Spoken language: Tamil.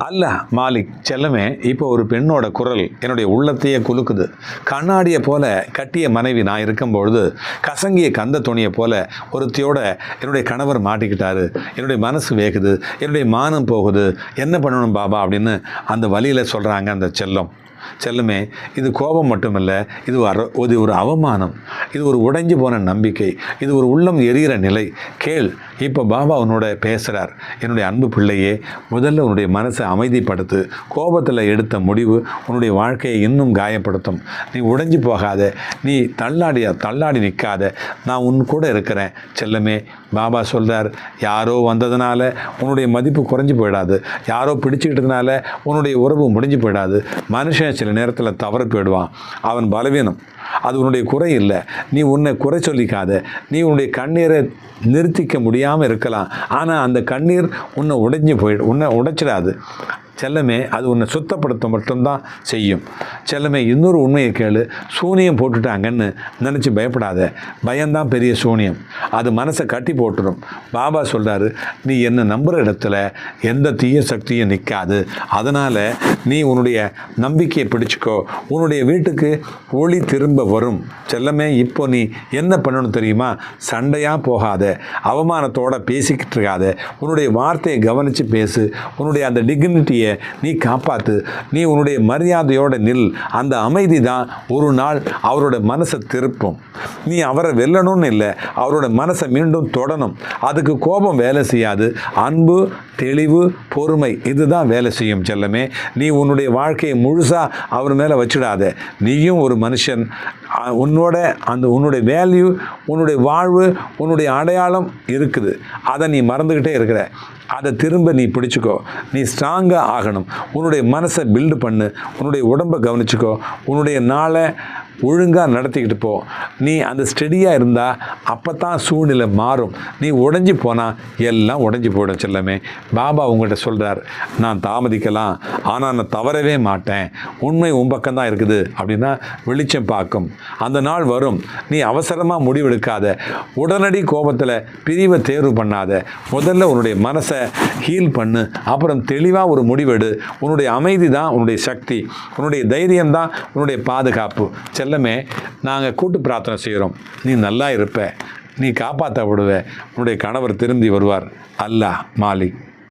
அல்ல மாலிக் செல்லமே, இப்போ ஒரு பெண்ணோட குரல் என்னுடைய உள்ளத்தையே குலுக்குது. கண்ணாடியை போல கட்டிய மனைவி நான் இருக்கும்பொழுது கசங்கிய கந்த துணியை போல ஒருத்தியோட என்னுடைய கணவர் மாட்டிக்கிட்டாரு. என்னுடைய மனசு வேகுது, என்னுடைய மானம் போகுது, என்ன பண்ணணும் பாபா அப்படின்னு அந்த வழியில் சொல்கிறாங்க அந்த செல்லமே. இது கோபம் மட்டுமல்ல, இது ஒரு அவமானம், இது ஒரு உடைஞ்சு போன நம்பிக்கை, இது ஒரு உள்ளம் எரிகிற நிலை. கேள், இப்போ பாபா உன்னோட பேசுகிறார். என்னுடைய அன்பு பிள்ளையே, முதல்ல உன்னுடைய மனசை அமைதிப்படுத்து. கோபத்தில் எடுத்த முடிவு உன்னுடைய வாழ்க்கையை இன்னும் காயப்படுத்தும். நீ உடைஞ்சு போகாத, நீ தள்ளாடி நிற்காத, நான் உன் கூட இருக்கிறேன் செல்லமே. பாபா சொல்கிறார், யாரோ வந்ததுனால உன்னுடைய மதிப்பு குறைஞ்சி போயிடாது, யாரோ பிடிச்சிக்கிட்டதுனால உன்னுடைய உறவு முடிஞ்சு போயிடாது. மனுஷன் சில நேரத்தில் தவறு போயிடுவான், அவன் பலவீனம், அது உன்னுடைய குறை இல்லை. நீ உன்னை குறை சொல்லிக்காத. நீ உன்னுடைய கண்ணீரை நிறுத்திக்க முடியாமல் இருக்கலாம், ஆனால் அந்த கண்ணீர் உன்னை உடைச்சிடாது செல்லமே. அது உன்னை சுத்தப்படுத்த மட்டும்தான் செய்யும் செல்லமே. இன்னொரு உண்மையை கேளு, சூனியம் போட்டுட்டாங்கன்னு நினச்சி பயப்படாத. பயம்தான் பெரிய சூனியம், அது மனசை கட்டி போட்டுடும். பாபா சொல்கிறாரு, நீ என்னை நம்புகிற இடத்துல எந்த தீய சக்தியும் நிற்காது. அதனால் நீ உன்னுடைய நம்பிக்கையை பிடிச்சிக்கோ, உன்னுடைய வீட்டுக்கு ஒளி திரும்ப வரும் செல்லமே. இப்போ நீ என்ன பண்ணணும் தெரியுமா? சண்டையாக போகாத, அவமானத்தோடு பேசிக்கிட்டு இருக்காத, உன்னுடைய வார்த்தையை கவனித்து பேசு. உன்னுடைய அந்த டிக்னிட்டியை நீ காப்பாற்று. நீ உன்னுடைய மரியாதையோட நில். அந்த அமைதி தான் ஒரு நாள் அவரோட மனசை திருப்பும். நீ அவரை வெல்லணும்னு இல்லை, அவரோட மனசை மீண்டும் தொடணும். அதுக்கு கோபம் வேலை செய்யாது. அன்பு, தெளிவு, பொறுமை, இதுதான் வேலை செய்யும் செல்லமே. நீ உன்னுடைய வாழ்க்கையை முழுசாக அவர் மேலே வச்சிடாத. நீயும் ஒரு மனுஷன். உன்னுடைய வேல்யூ, உன்னுடைய வாழ்வு, உன்னுடைய அடையாளம் இருக்குது. அதை நீ மறந்துக்கிட்டே இருக்கிற. அதை திரும்ப நீ பிடிச்சிக்கோ. நீ ஸ்ட்ராங்காக ஆகணும். உன்னுடைய மனசை பில்டு பண்ணு. உன்னுடைய உடம்பை கவனிச்சிக்கோ. உன்னுடைய நாளை ஒழுங்காக நடத்திக்கிட்டு போ. நீ அந்த ஸ்டெடியாக இருந்தால் அப்போ தான் சூழ்நிலை மாறும். நீ உடைஞ்சி போனால் எல்லாம் உடைஞ்சி போயிடும் செல்லமே. பாபா உங்கள்கிட்ட சொல்கிறார், நான் தாமதிக்கலாம், ஆனால் நான் தவறவே மாட்டேன். உண்மை உன் பக்கம்தான் இருக்குது அப்படின்னா வெளிச்சம் பார்க்கும். அந்த நாள் வரும். நீ அவசரமாக முடிவெடுக்காத. உடனடி கோபத்தில் பிரிவை தேர்வு பண்ணாத. முதல்ல உன்னுடைய மனசை ஹீல் பண்ணு, அப்புறம் தெளிவாக ஒரு முடிவெடு. உன்னுடைய அமைதி தான் உன்னுடைய சக்தி, உன்னுடைய தைரியம் தான் உன்னுடைய பாதுகாப்பு செல்லமே. நாங்கள் கூட்டு பிரார்த்தனை செய்கிறோம். நீ நல்லா இருப்ப, நீ காப்பாற்ற விடுவ, உன்னுடைய கணவர் திரும்பி வருவார். அல்லாஹ் மாலிக்.